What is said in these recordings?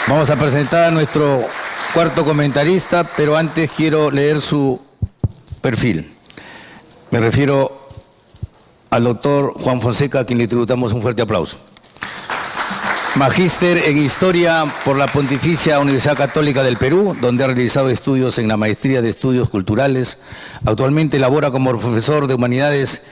Vamos a presentar a nuestro cuarto comentarista, pero antes quiero leer su perfil. Me refiero al doctor Juan Fonseca, a quien le tributamos un fuerte aplauso. Magíster en Historia por la Pontificia Universidad Católica del Perú, donde ha realizado estudios en la Maestría de Estudios Culturales. Actualmente labora como profesor de Humanidades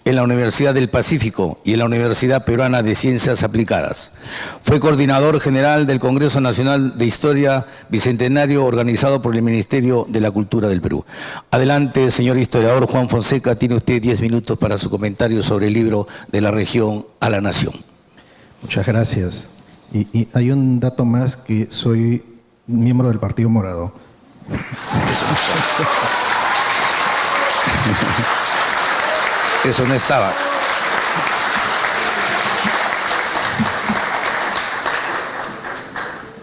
en la Universidad del Pacífico y en la Universidad Peruana de Ciencias Aplicadas. Fue coordinador general del Congreso Nacional de Historia Bicentenario organizado por el Ministerio de la Cultura del Perú. Adelante, señor historiador Juan Fonseca, tiene usted 10 minutos para su comentario sobre el libro De la región a la nación. Muchas gracias. Y hay un dato más, que soy miembro del Partido Morado. Eso no estaba.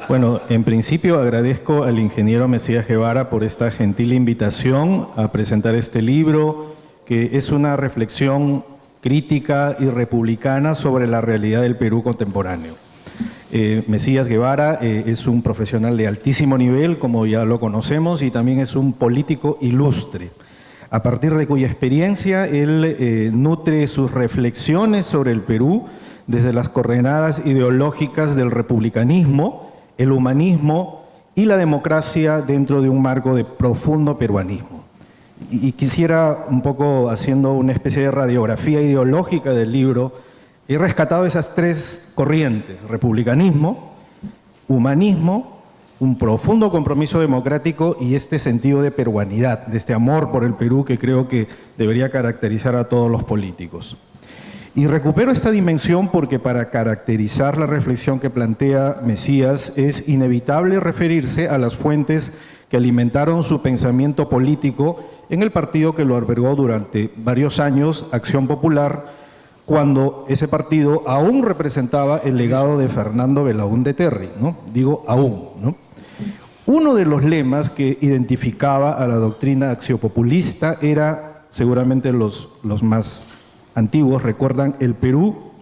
Bueno, en principio agradezco al ingeniero Mesías Guevara por esta gentil invitación a presentar este libro, que es una reflexión crítica y republicana sobre la realidad del Perú contemporáneo. Mesías Guevara es un profesional de altísimo nivel, como ya lo conocemos, y también es un político ilustre, a partir de cuya experiencia él nutre sus reflexiones sobre el Perú desde las coordenadas ideológicas del republicanismo, el humanismo y la democracia dentro de un marco de profundo peruanismo. Y quisiera, un poco haciendo una especie de radiografía ideológica del libro, he rescatado esas tres corrientes: republicanismo, humanismo, un profundo compromiso democrático y este sentido de peruanidad, de este amor por el Perú que creo que debería caracterizar a todos los políticos. Y recupero esta dimensión porque para caracterizar la reflexión que plantea Mesías es inevitable referirse a las fuentes que alimentaron su pensamiento político en el partido que lo albergó durante varios años, Acción Popular, cuando ese partido aún representaba el legado de Fernando Belaúnde Terry, ¿no? Digo aún, ¿no? Uno de los lemas que identificaba a la doctrina axiopopulista era, seguramente los más antiguos recuerdan, el Perú,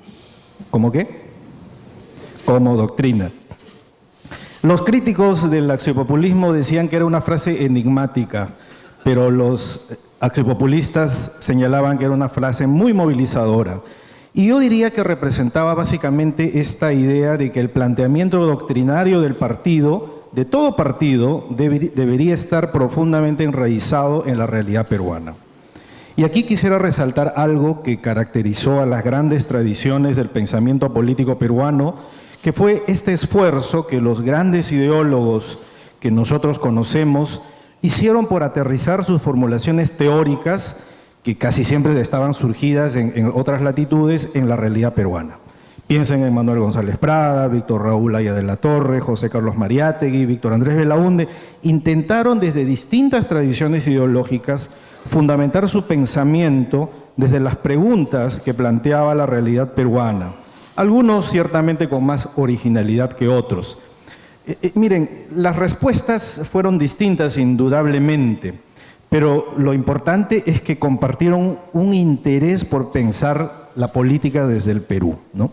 ¿cómo qué? Como doctrina. Los críticos del axiopopulismo decían que era una frase enigmática, pero los axiopopulistas señalaban que era una frase muy movilizadora. Y yo diría que representaba básicamente esta idea de que el planteamiento doctrinario del partido, de todo partido, debería estar profundamente enraizado en la realidad peruana. Y aquí quisiera resaltar algo que caracterizó a las grandes tradiciones del pensamiento político peruano, que fue este esfuerzo que los grandes ideólogos que nosotros conocemos hicieron por aterrizar sus formulaciones teóricas, que casi siempre estaban surgidas en otras latitudes, en la realidad peruana. Piensen en Manuel González Prada, Víctor Raúl Aya de la Torre, José Carlos Mariátegui, Víctor Andrés Belaúnde. Intentaron desde distintas tradiciones ideológicas fundamentar su pensamiento desde las preguntas que planteaba la realidad peruana. Algunos ciertamente con más originalidad que otros. Miren, las respuestas fueron distintas indudablemente, pero lo importante es que compartieron un interés por pensar la política desde el Perú, ¿no?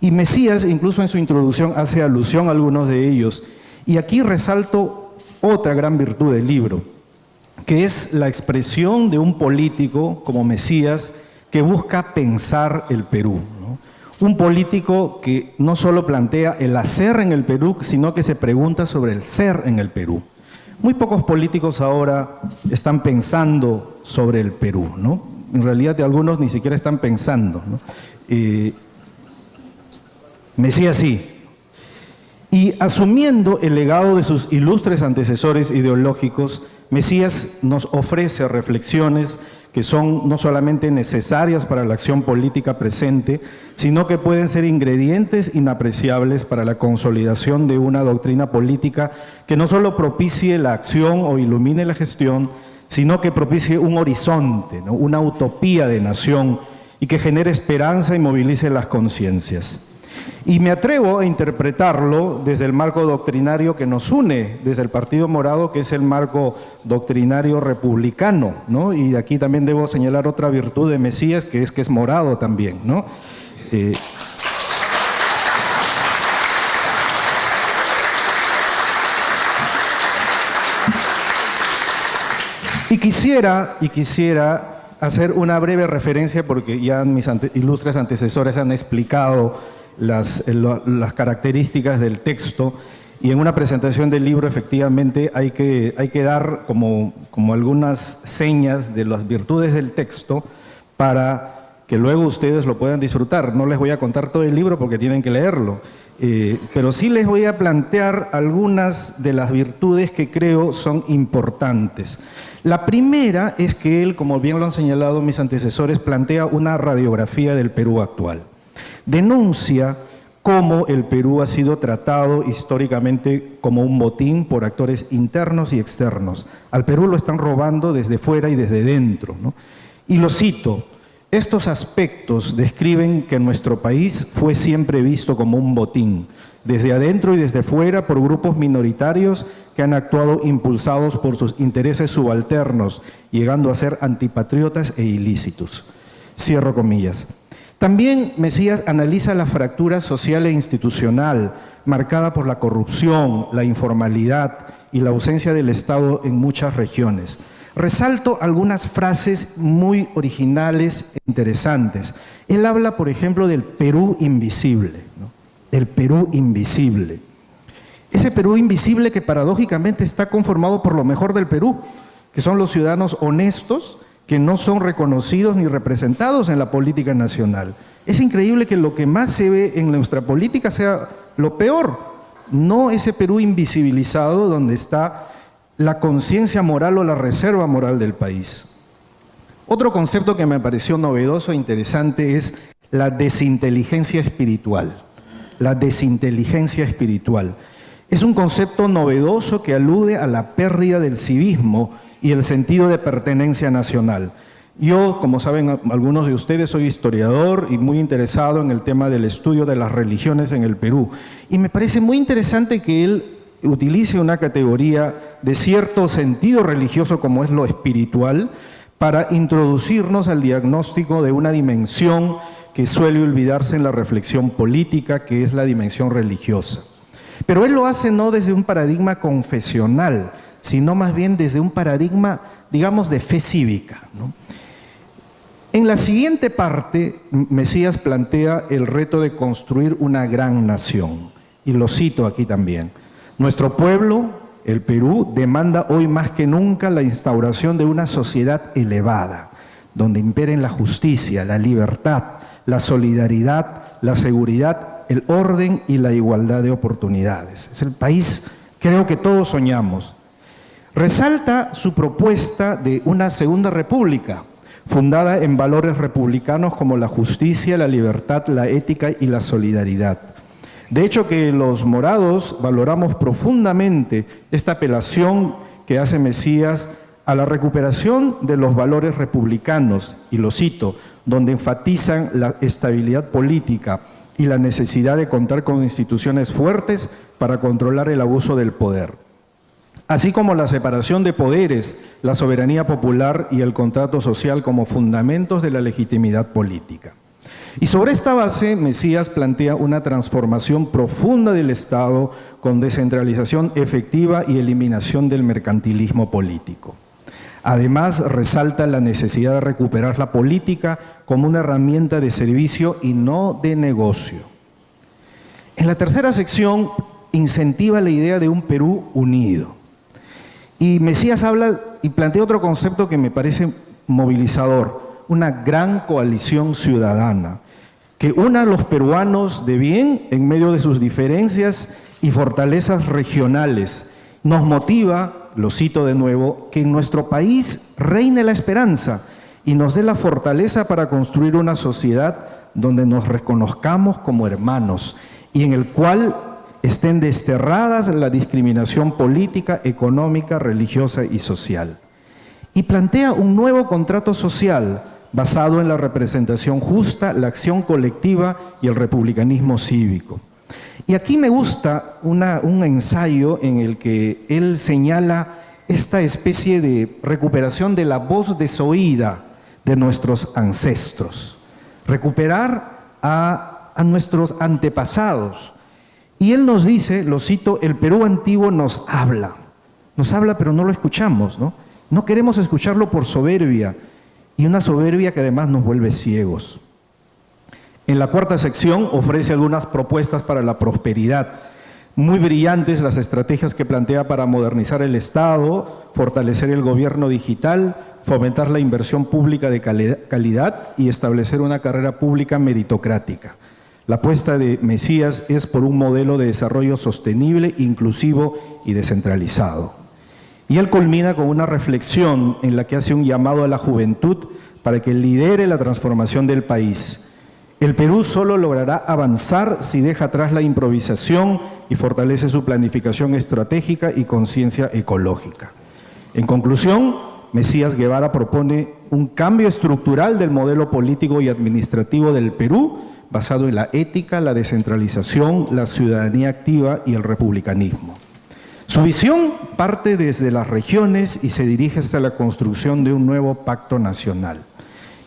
Y Mesías, incluso en su introducción, hace alusión a algunos de ellos. Y aquí resalto otra gran virtud del libro, que es la expresión de un político como Mesías que busca pensar el Perú, ¿no? Un político que no solo plantea el hacer en el Perú, sino que se pregunta sobre el ser en el Perú. Muy pocos políticos ahora están pensando sobre el Perú, ¿no? En realidad algunos ni siquiera están pensando, ¿no? Mesías sí. Y asumiendo el legado de sus ilustres antecesores ideológicos, Mesías nos ofrece reflexiones que son no solamente necesarias para la acción política presente, sino que pueden ser ingredientes inapreciables para la consolidación de una doctrina política que no solo propicie la acción o ilumine la gestión, sino que propicie un horizonte, ¿no? Una utopía de nación y que genere esperanza y movilice las conciencias. Y me atrevo a interpretarlo desde el marco doctrinario que nos une, desde el Partido Morado, que es el marco doctrinario republicano, ¿no? Y aquí también debo señalar otra virtud de Mesías, que es morado también, ¿no? Y quisiera hacer una breve referencia, porque ya mis ilustres antecesores han explicado las características del texto, y en una presentación del libro efectivamente hay que dar como algunas señas de las virtudes del texto para que luego ustedes lo puedan disfrutar. No les voy a contar todo el libro porque tienen que leerlo, pero sí les voy a plantear algunas de las virtudes que creo son importantes. La primera es que él, como bien lo han señalado mis antecesores, plantea una radiografía del Perú actual. Denuncia cómo el Perú ha sido tratado históricamente como un botín por actores internos y externos. Al Perú lo están robando desde fuera y desde dentro, ¿no? Y lo cito: estos aspectos describen que nuestro país fue siempre visto como un botín, desde adentro y desde fuera, por grupos minoritarios que han actuado impulsados por sus intereses subalternos, llegando a ser antipatriotas e ilícitos. Cierro comillas. También Mesías analiza la fractura social e institucional, marcada por la corrupción, la informalidad y la ausencia del Estado en muchas regiones. Resalto algunas frases muy originales e interesantes. Él habla, por ejemplo, del Perú invisible, ¿no? El Perú invisible. Ese Perú invisible que paradójicamente está conformado por lo mejor del Perú, que son los ciudadanos honestos, que no son reconocidos ni representados en la política nacional. Es increíble que lo que más se ve en nuestra política sea lo peor, no ese Perú invisibilizado donde está la conciencia moral o la reserva moral del país. Otro concepto que me pareció novedoso e interesante es la desinteligencia espiritual. La desinteligencia espiritual. Es un concepto novedoso que alude a la pérdida del civismo y el sentido de pertenencia nacional. Yo, como saben algunos de ustedes, soy historiador y muy interesado en el tema del estudio de las religiones en el Perú. Y me parece muy interesante que él utilice una categoría de cierto sentido religioso como es lo espiritual para introducirnos al diagnóstico de una dimensión que suele olvidarse en la reflexión política, que es la dimensión religiosa. Pero él lo hace no desde un paradigma confesional, sino más bien desde un paradigma, digamos, de fe cívica, ¿no? En la siguiente parte, Mesías plantea el reto de construir una gran nación, y lo cito aquí también. Nuestro pueblo, el Perú, demanda hoy más que nunca la instauración de una sociedad elevada, donde imperen la justicia, la libertad, la solidaridad, la seguridad, el orden y la igualdad de oportunidades. Es el país, creo que todos soñamos. Resalta su propuesta de una segunda república, fundada en valores republicanos como la justicia, la libertad, la ética y la solidaridad. De hecho, que los morados valoramos profundamente esta apelación que hace Mesías a la recuperación de los valores republicanos, y lo cito, donde enfatizan la estabilidad política y la necesidad de contar con instituciones fuertes para controlar el abuso del poder, así como la separación de poderes, la soberanía popular y el contrato social como fundamentos de la legitimidad política. Y sobre esta base, Mesías plantea una transformación profunda del Estado con descentralización efectiva y eliminación del mercantilismo político. Además, resalta la necesidad de recuperar la política como una herramienta de servicio y no de negocio. En la tercera sección, incentiva la idea de un Perú unido. Y Mesías habla y plantea otro concepto que me parece movilizador, una gran coalición ciudadana, que una a los peruanos de bien en medio de sus diferencias y fortalezas regionales. Nos motiva, lo cito de nuevo, que en nuestro país reine la esperanza y nos dé la fortaleza para construir una sociedad donde nos reconozcamos como hermanos y en el cual estén desterradas la discriminación política, económica, religiosa y social. Y plantea un nuevo contrato social basado en la representación justa, la acción colectiva y el republicanismo cívico. Y aquí me gusta un ensayo en el que él señala esta especie de recuperación de la voz desoída de nuestros ancestros, recuperar a nuestros antepasados. Y él nos dice, lo cito, el Perú antiguo nos habla pero no lo escuchamos, ¿no? No queremos escucharlo por soberbia, y una soberbia que además nos vuelve ciegos. En la cuarta sección ofrece algunas propuestas para la prosperidad. Muy brillantes las estrategias que plantea para modernizar el Estado, fortalecer el gobierno digital, fomentar la inversión pública de calidad y establecer una carrera pública meritocrática. La apuesta de Mesías es por un modelo de desarrollo sostenible, inclusivo y descentralizado. Y él culmina con una reflexión en la que hace un llamado a la juventud para que lidere la transformación del país. El Perú solo logrará avanzar si deja atrás la improvisación y fortalece su planificación estratégica y conciencia ecológica. En conclusión, Mesías Guevara propone un cambio estructural del modelo político y administrativo del Perú, basado en la ética, la descentralización, la ciudadanía activa y el republicanismo. Su visión parte desde las regiones y se dirige hasta la construcción de un nuevo pacto nacional.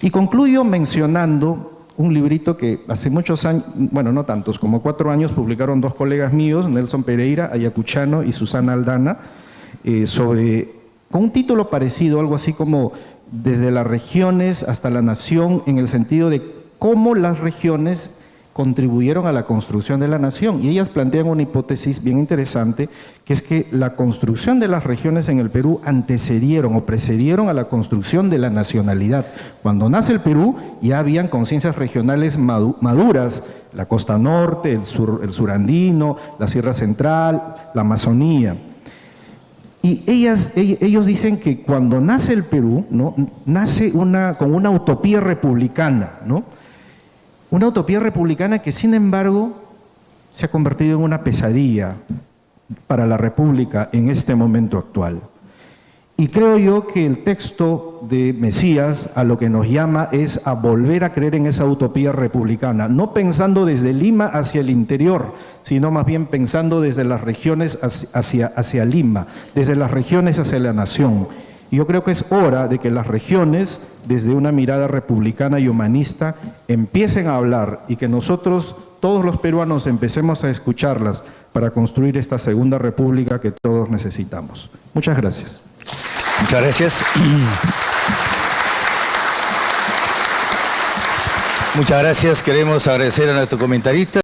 Y concluyo mencionando un librito que hace muchos años, bueno, no tantos, como 4 años, publicaron 2 colegas míos, Nelson Pereira, ayacuchano, y Susana Aldana, con un título parecido, algo así como Desde las regiones hasta la nación, en el sentido de cómo las regiones contribuyeron a la construcción de la nación. Y ellas plantean una hipótesis bien interesante, que es que la construcción de las regiones en el Perú antecedieron o precedieron a la construcción de la nacionalidad. Cuando nace el Perú ya habían conciencias regionales maduras, la costa norte, el surandino, la Sierra Central, la Amazonía. Y ellos dicen que cuando nace el Perú, ¿no?, nace con una utopía republicana, ¿no? Una utopía republicana que, sin embargo, se ha convertido en una pesadilla para la República en este momento actual. Y creo yo que el texto de Mesías a lo que nos llama es a volver a creer en esa utopía republicana, no pensando desde Lima hacia el interior, sino más bien pensando desde las regiones hacia Lima, desde las regiones hacia la nación. Y yo creo que es hora de que las regiones, desde una mirada republicana y humanista, empiecen a hablar y que nosotros, todos los peruanos, empecemos a escucharlas para construir esta segunda república que todos necesitamos. Muchas gracias. Muchas gracias. Muchas gracias. Queremos agradecer a nuestro comentarista.